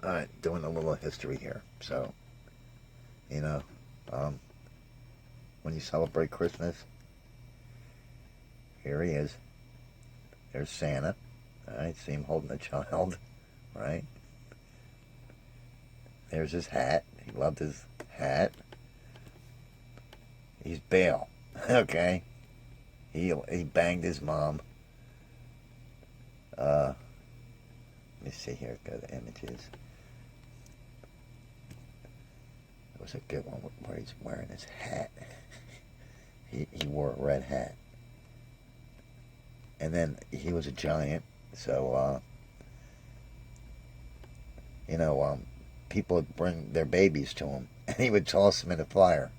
Alright, doing a little history here. So, you know, um, when you celebrate Christmas, here he is. There's Santa. Alright, see him holding a child. Right? There's his hat. He loved his hat. He's Bale. Okay? He banged his mom. Let me see here. Go to images. It was a good one where he's wearing his hat. He wore a red hat. And then he was a giant. So, people would bring their babies to him. And he would toss them in the fire.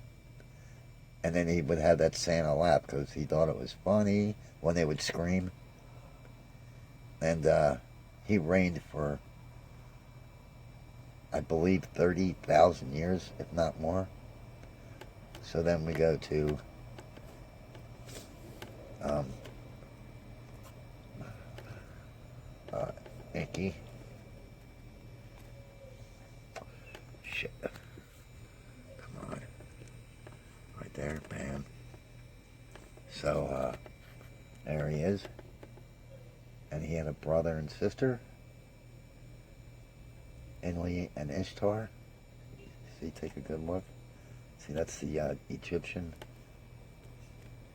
And then he would have that Santa laugh because he thought it was funny when they would scream. And he reigned for, I believe, 30,000 years, if not more. So then we go to Icky. Shit. Come on. Right there, bam. So, there he is. And he had a brother and sister, Enlil and Ishtar. See, take a good look. See, that's the Egyptian.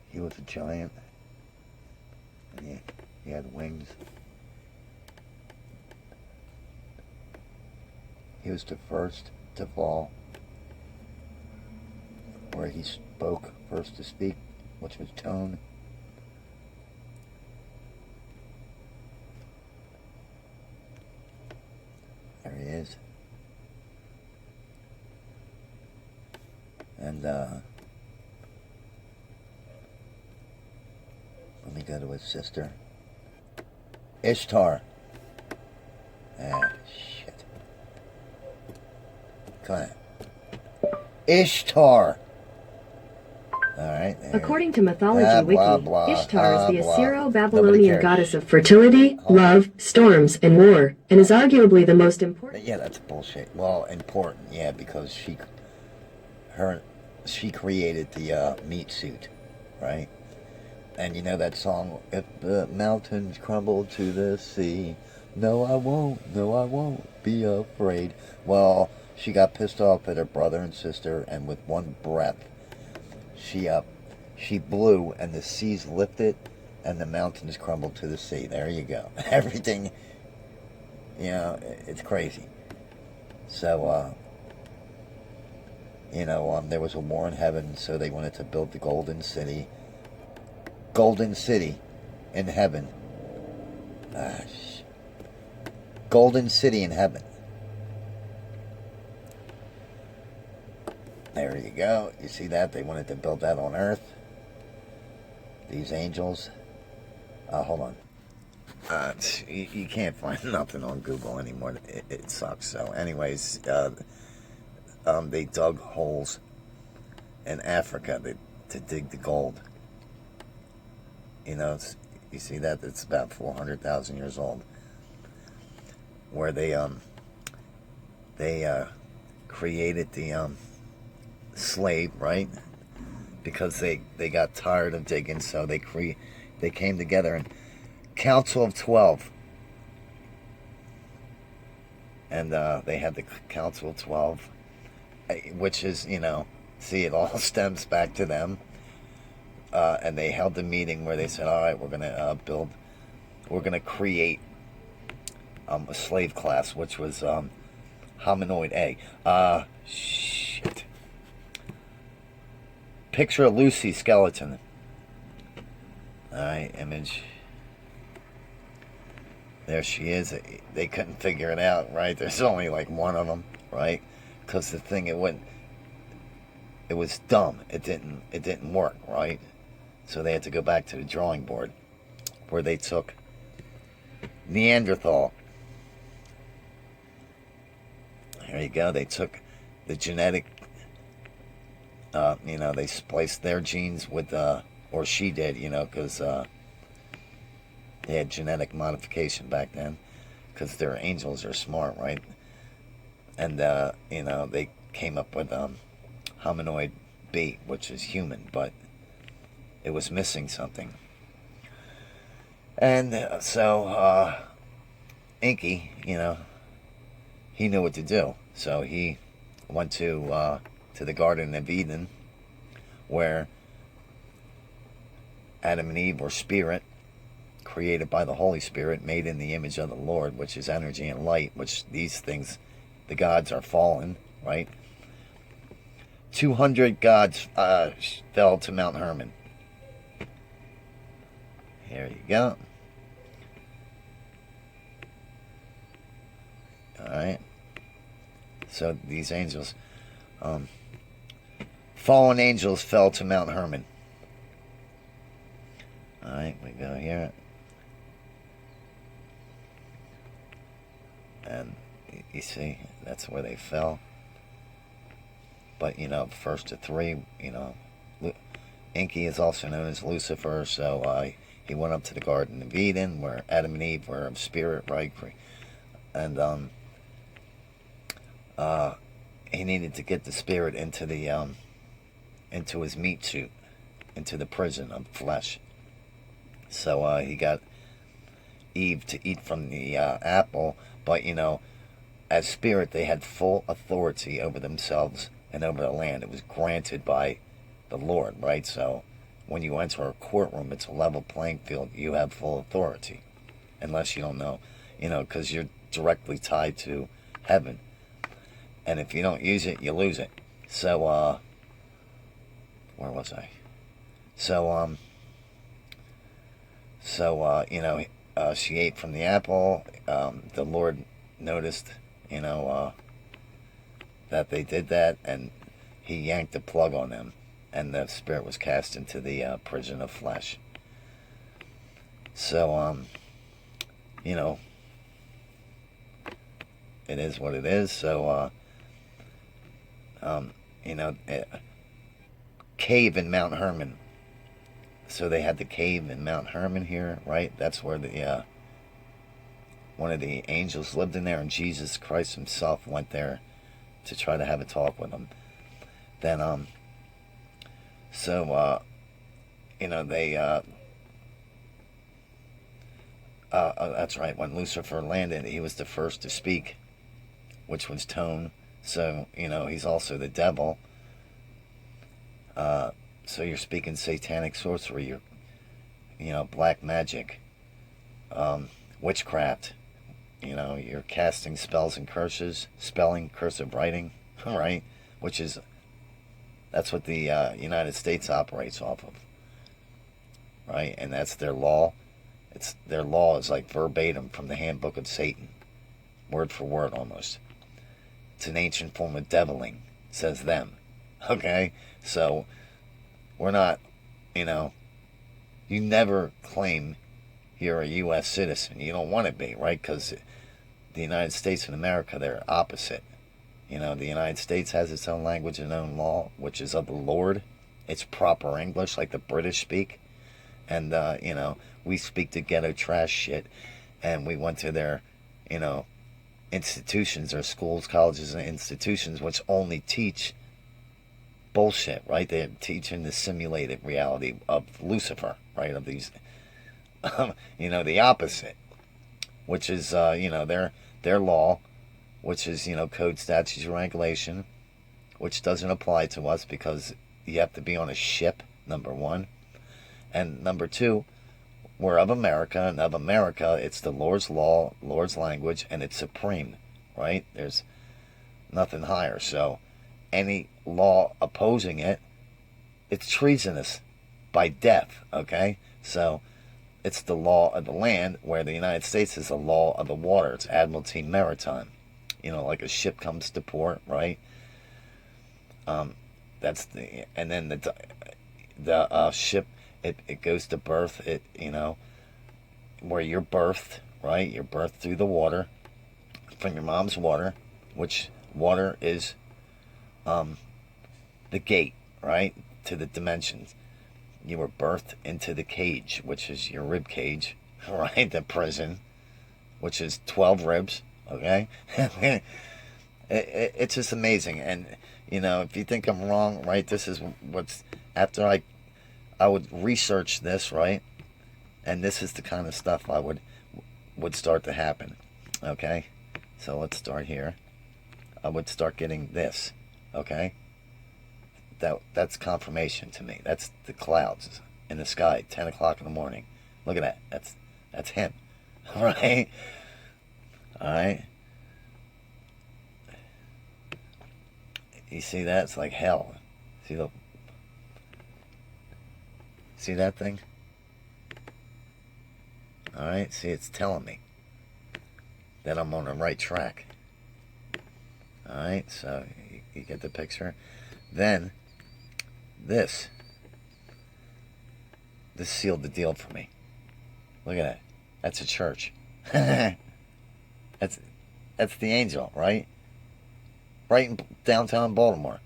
He was a giant. And he had wings. He was the first to fall, where he spoke first to speak, which was tone. There he is. And let me go to his sister, Ishtar. Shit. Come on. Ishtar. Alright. According to Mythology Wiki, blah, blah, Ishtar is the blah. Assyro-Babylonian goddess of fertility, love, storms, and war, and is arguably the most important. Yeah, that's bullshit. Well, important, yeah, because she created the meat suit, right? And you know that song, if the mountains crumble to the sea, no I won't be afraid. Well, she got pissed off at her brother and sister, and with one breath, she blew, and the seas lifted, and the mountains crumbled to the sea. There you go. Everything, it's crazy. So, there was a war in heaven, so they wanted to build the Golden City. Golden City in heaven. Golden City in heaven. There you go. You see that? They wanted to build that on earth. These angels. Hold on. You can't find nothing on Google anymore. It sucks. So anyways, they dug holes in Africa to dig the gold. You see that? It's about 400,000 years old. Where they created the slave, right? Because they got tired of digging, so they came together and Council of 12. And they had the Council of 12, which is, see, it all stems back to them. And they held a meeting where they said, all right, we're going to create a slave class, which was hominoid A. Shit. Picture of Lucy skeleton. Alright, image. There she is. They couldn't figure it out, right? There's only like one of them, right? Because the thing, it was dumb. It didn't work, right? So they had to go back to the drawing board, where they took Neanderthal. There you go. They took the genetic, they spliced their genes with, or she did, because they had genetic modification back then, because their angels are smart, right? And they came up with hominoid B, which is human, but it was missing something. And so Inky, he knew what to do. So he went to the Garden of Eden, where Adam and Eve were spirit, created by the Holy Spirit, made in the image of the Lord, which is energy and light, which these things, the gods are fallen, right? 200 gods fell to Mount Hermon. Here you go. Alright. So these angels, fallen angels fell to Mount Hermon. Alright, we go here. And you see, that's where they fell. But, first to three, Inky is also known as Lucifer, so he went up to the Garden of Eden, where Adam and Eve were of spirit, right? And he needed to get the spirit into into his meat suit, into the prison of flesh. So he got Eve to eat from the apple, but as spirit, they had full authority over themselves and over the land. It was granted by the Lord, right? So when you enter a courtroom, it's a level playing field. You have full authority, unless you don't know, because you're directly tied to heaven. And if you don't use it, you lose it. So, where was I? So, she ate from the apple. The Lord noticed, that they did that, and he yanked the plug on them, and the spirit was cast into the prison of flesh. So, it is what it is. So, cave in Mount Hermon. So they had the cave in Mount Hermon here, right? That's where the one of the angels lived in there, and Jesus Christ himself went there to try to have a talk with him. Then, they, that's right, when Lucifer landed, he was the first to speak, which was tone. So, he's also the devil. So you're speaking satanic sorcery, you're, black magic, witchcraft. You're casting spells and curses, spelling, cursive writing, right? That's what the United States operates off of, right? And that's their law. Their law is like verbatim from the handbook of Satan, word for word almost. It's an ancient form of deviling, says them, okay? So we're not, you never claim you're a U.S. citizen. You don't want to be, right? Because the United States and America, they're opposite. The United States has its own language and own law, which is of the Lord. It's proper English, like the British speak. And, we speak the ghetto trash shit. And we went to their, institutions, or schools, colleges, and institutions, which only teach bullshit, right? They're teaching the simulated reality of Lucifer, right? Of these, the opposite, which is, their law, which is, code, statutes, and regulation, which doesn't apply to us because you have to be on a ship, number one. And number two, we're of America, and of America, it's the Lord's law, Lord's language, and it's supreme, right? There's nothing higher. So any law opposing it, it's treasonous by death, okay? So it's the law of the land, where the United States is the law of the water. It's Admiralty Maritime. Like a ship comes to port, right? And then the ship, it goes to birth, where you're birthed, right? You're birthed through the water, from your mom's water, which water is the gate, right, to the dimensions. You were birthed into the cage, which is your rib cage, right? The prison, which is 12 ribs, okay? It's just amazing. And if you think I'm wrong, right, this is what's after I would research this, right, and this is the kind of stuff I would start to happen. Okay, so let's start here. I would start getting this. Okay, that's confirmation to me. That's the clouds in the sky, 10 o'clock in the morning. Look at that. That's him. All right. All right. You see that? It's like hell. See that thing? All right. See, it's telling me that I'm on the right track. All right. So you get the picture. Then this sealed the deal for me. Look at that. That's a church. that's the angel, right? Right in downtown Baltimore.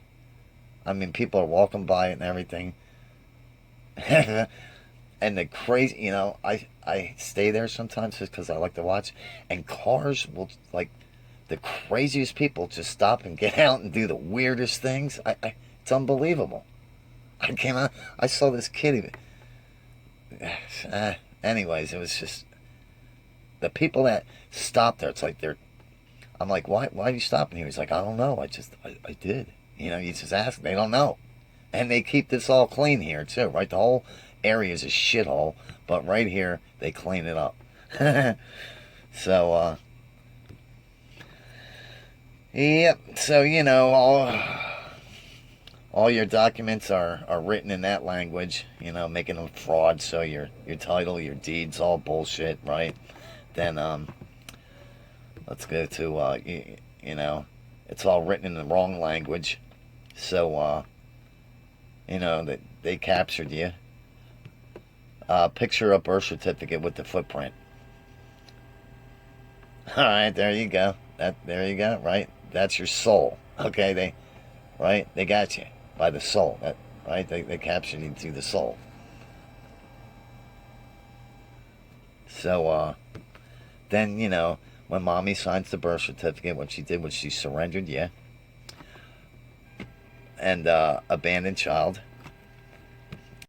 I mean, people are walking by it and everything. And the crazy, I stay there sometimes just because I like to watch. And cars will, like, the craziest people just stop and get out and do the weirdest things. It's unbelievable. I saw this kid. Anyways, it was just the people that stopped there. It's like I'm like, why are you stopping here? He's like, I don't know. I did. You just ask. They don't know, and they keep this all clean here too, right? The whole area is a shithole, but right here they clean it up. So, yep. So all your documents are written in that language, making them fraud. So your title, your deeds, all bullshit, right? Then let's go to it's all written in the wrong language. So that they captured you. Picture a birth certificate with the footprint. All right, there you go. There you go. Right, that's your soul. Okay, they got you by the soul. Right, they captured you through the soul. So then when mommy signs the birth certificate, what she did was she surrendered you and abandoned child.